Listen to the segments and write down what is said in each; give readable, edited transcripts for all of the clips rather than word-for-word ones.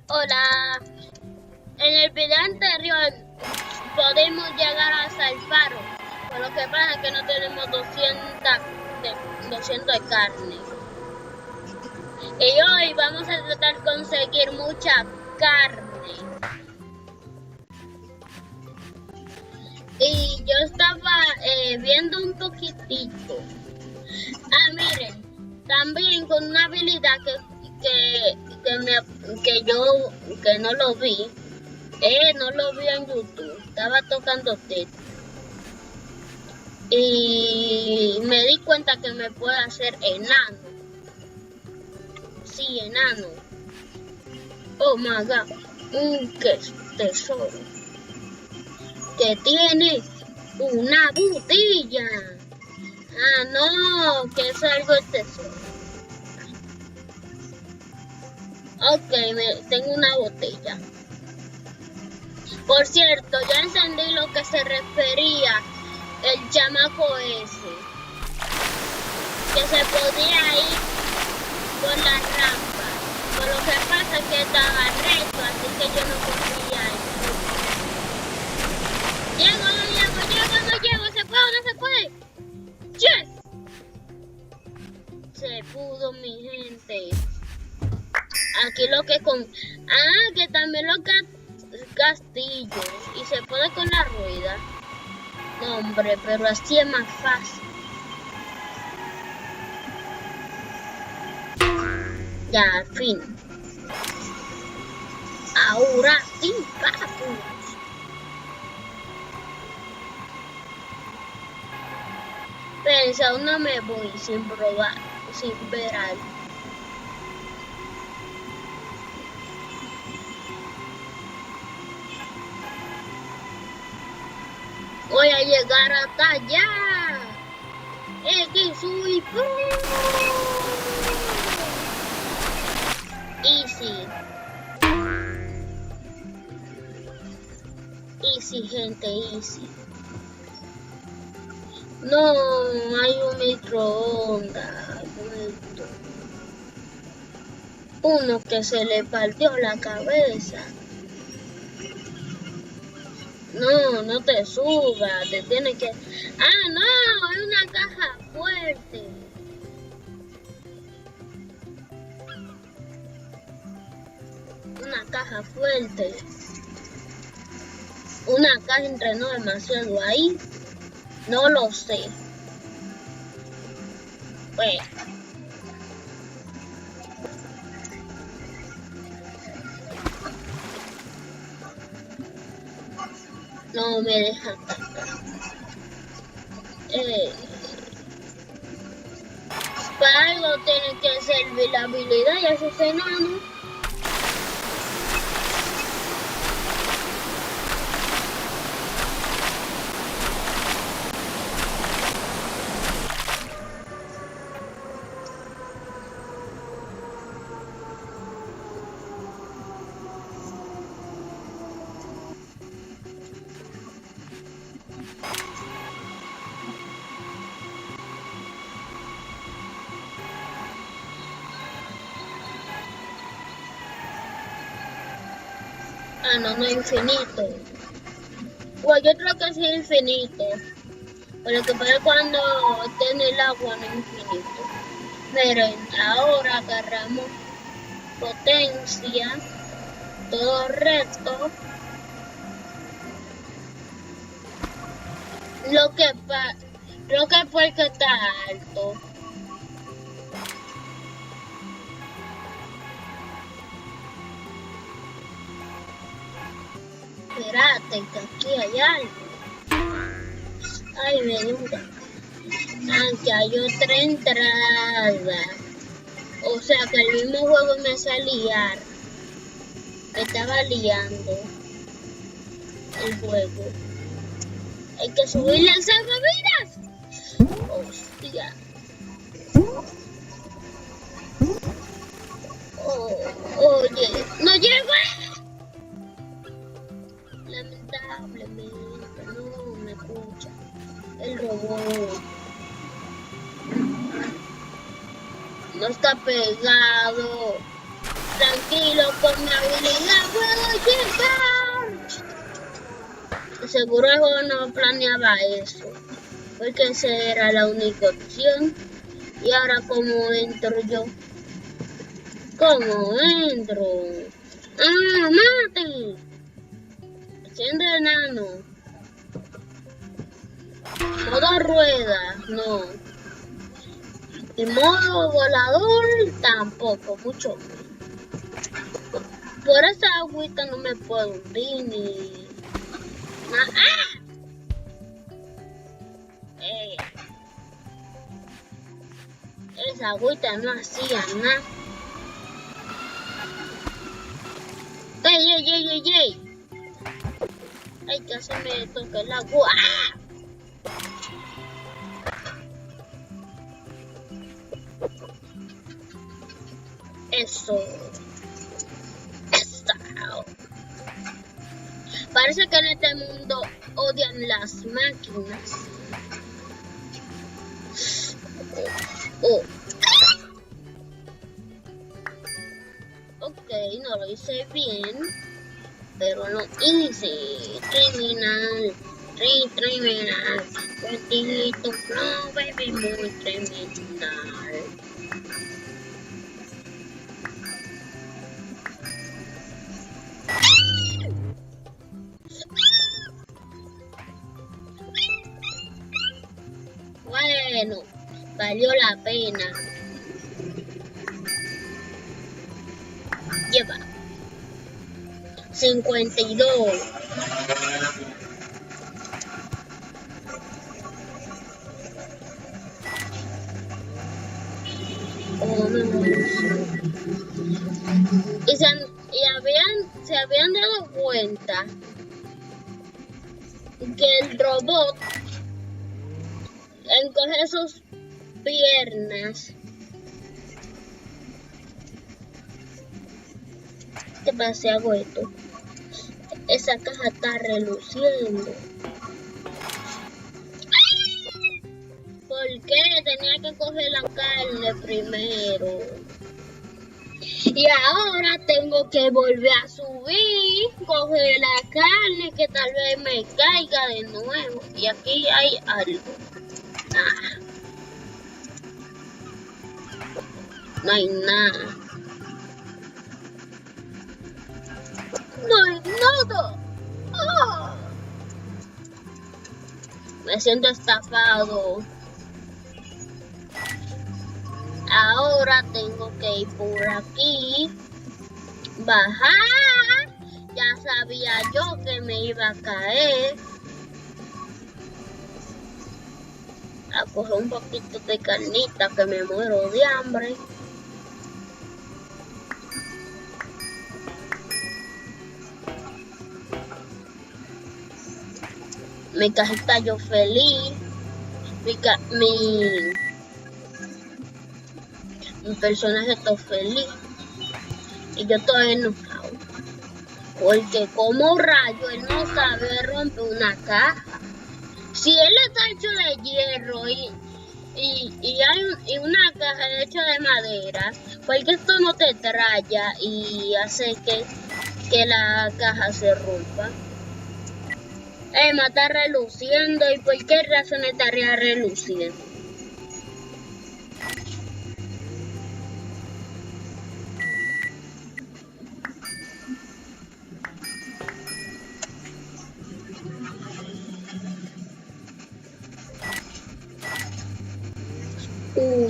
Hola, en el video anterior podemos llegar hasta el faro, pero lo que pasa es que no tenemos 200 de carne. Y hoy vamos a tratar de conseguir mucha carne. Y yo estaba viendo un poquitito. Miren, también con una habilidad que no lo vi. No lo vi en YouTube. Estaba tocando techo. Y me di cuenta que me puede hacer enano. Sí, enano. Oh my god. Un tesoro. Que tiene una botella. No, que es algo de tesoro. Ok, tengo una botella. Por cierto, ya entendí lo que se refería el chamaco ese. Que se podía ir por la rampa. Pero lo que pasa es que estaba recto, así que yo no podía ir. Llego, no llego, ¿se puede o no se puede? ¡Yes! Se pudo, mi gente. Aquí lo que que también los castillos. Y se puede con la rueda. No, hombre, pero así es más fácil. Ya, al fin. Ahora sí, vamos. Pero si aún no me voy sin probar, sin ver algo. Voy a llegar hasta allá. X, uy, easy. Easy, gente, easy. No, hay un microondas. Uno que se le partió la cabeza. No te subas, te tiene que... no, es una caja fuerte. Una caja fuerte. Una caja entrenó demasiado ahí. No lo sé. Bueno. No me deja atacar. Para algo tiene que servir la habilidad y esos enanos. No es infinito. Bueno, yo creo que sí es infinito. Pero que pasa cuando tiene el agua no es infinito. Miren, ahora agarramos potencia, todo recto. Lo que porque está alto. Espérate, que aquí hay algo. Ay, me duda. Que hay otra entrada. O sea que el mismo juego me hace liar. Me estaba liando el juego. Hay que subir las salvavidas. Hostia. Oye, no llego. Lamentablemente no me escucha el robot. No está pegado. Tranquilo, con mi habilidad puedo llegar. Seguro el juego no planeaba eso, porque esa era la única opción. Y ahora, ¿cómo entro yo? ¿Cómo entro? ¡Ah, mate! Haciendo enano. Modo rueda, no. Y modo volador, tampoco, mucho. Por esa agüita no me puedo hundir ni... ¡Ah! Esa agüita no hacía nada. ¡Ey, ey, ey, ey, ey! ¡Ay, que se me toca el agua! ¡Ah! Eso. Parece que en este mundo odian las máquinas. Ok, no lo hice bien, pero lo hice. Criminal, criminal. Cuentito, no, baby, muy criminal. Bueno, valió la pena. Lleva 52. Oh, no. Y se habían dado cuenta que el robot encoge sus piernas. ¿Qué pasa si hago esto? Esa caja está reluciendo. ¿Por qué? Tenía que coger la carne primero. Y ahora tengo que volver a subir, coger la carne que tal vez me caiga de nuevo. Y aquí hay algo. Ah. No hay nada. No hay nada. Oh. Me siento estafado. Ahora tengo que ir por aquí. Bajar. Ya sabía yo que me iba a caer. A coger un poquito de carnita que me muero de hambre. Mi cajita yo feliz. Mi personaje está feliz. Y yo estoy enojado. Porque como rayo él no sabe romper una caja. Si él está hecho de hierro y hay una caja hecha de madera, porque esto no te traya y hace que la caja se rompa. Me está reluciendo. ¿Y por qué razón estaría reluciendo?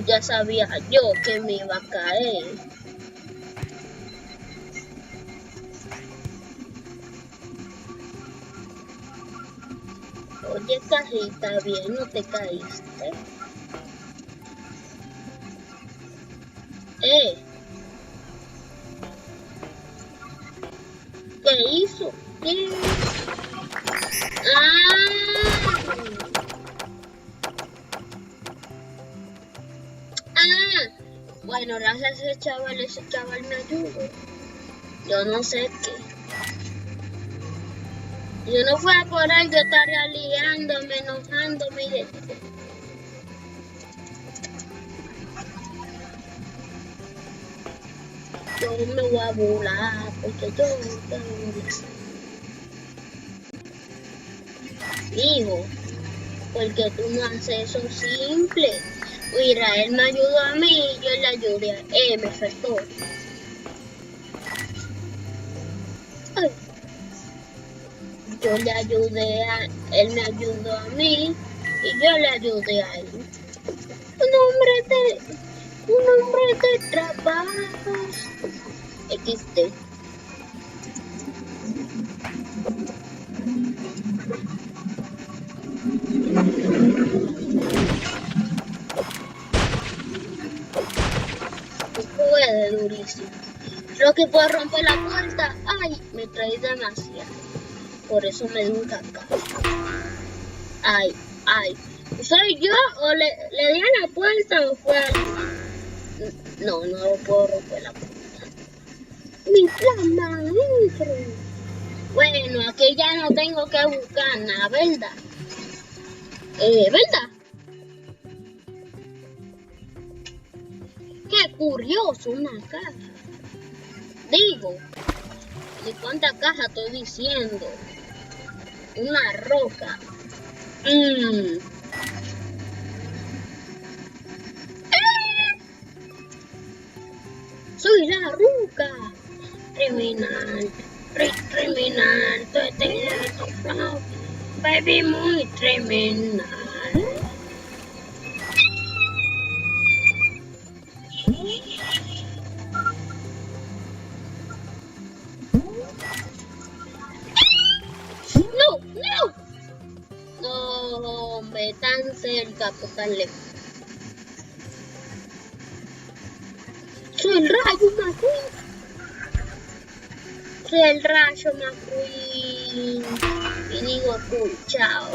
Ya sabía yo que me iba a caer. Oye, cajita, bien, no te caíste. ¿Qué hizo? ¿Qué? Bueno, gracias a ese chaval me ayudó. Yo no sé qué. Yo no fuera por él, yo estaría liándome, enojándome y de todo. Yo me voy a volar, porque yo me voy a volar. Digo, porque tú no haces eso simple. Israel me ayudó a mí y yo le ayudé a él, me faltó. Ay. Yo le ayudé a él, me ayudó a mí y yo le ayudé a él. Un hombre de trabajo. XD. Puede durísimo. Lo que puede romper la puerta. Ay, me trae demasiado. Por eso me dio un cacao. Ay. ¿Soy yo o le di a la puerta o fue No puedo romper la puerta. Mi plan maestro. Bueno, aquí ya no tengo que buscar nada, ¿verdad? ¿Verdad? Qué curioso, una caja. Digo, ¿de cuántas cajas estoy diciendo? Una roca. Soy la roca. Criminal. Criminal. Baby, muy criminal. No, hombre, tan cerca, pues tan lejos. Soy el rayo McQueen. Soy el rayo McQueen. Y digo, chao.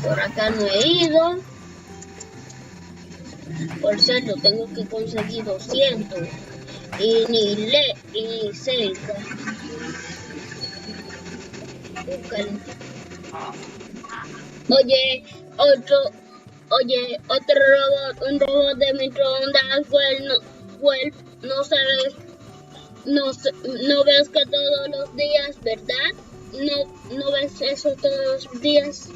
Por acá no he ido. Por cierto, tengo que conseguir 200. Y ni cerca. Oye, otro robot, un robot de microondas, no ves que todos los días, ¿verdad? No ves eso todos los días.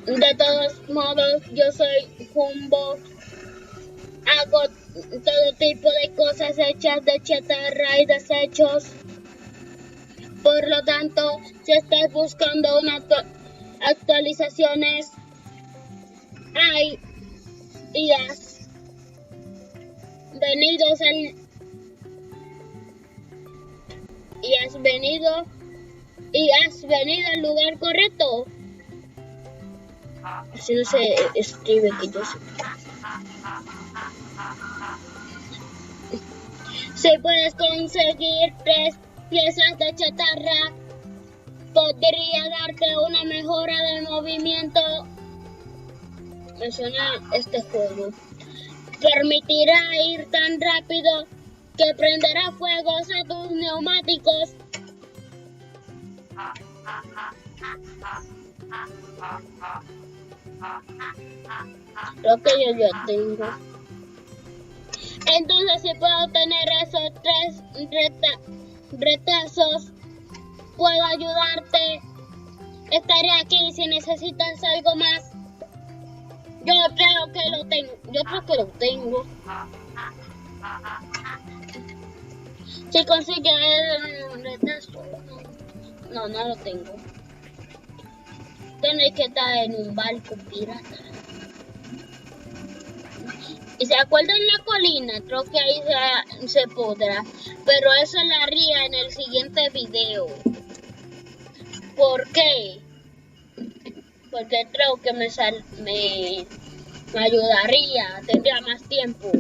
De todos modos, yo soy Jumbo. Hago todo tipo de cosas hechas de chatarra y desechos. Por lo tanto, si estás buscando unas actualizaciones, hay y has venido al lugar correcto. Así no se escribe que yo sé. Si puedes conseguir 3 piezas de chatarra, podría darte una mejora de movimiento. Me suena este juego. Permitirá ir tan rápido que prenderá fuego a tus neumáticos. Lo que yo ya tengo. Entonces, si puedo tener esos 3 retazos, puedo ayudarte. Estaré aquí si necesitas algo más. Yo creo que lo tengo. Si consigues un retazo. No lo tengo. Tienes que estar en un barco pirata. Y se acuerdan la colina, creo que ahí se podrá. Pero eso lo haría en el siguiente video. ¿Por qué? Porque creo que me ayudaría, tendría más tiempo.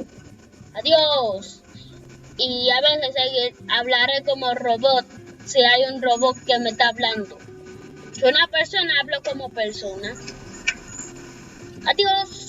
Adiós. Y a veces hablaré como robot, si hay un robot que me está hablando. Si una persona, hablo como persona. Adiós.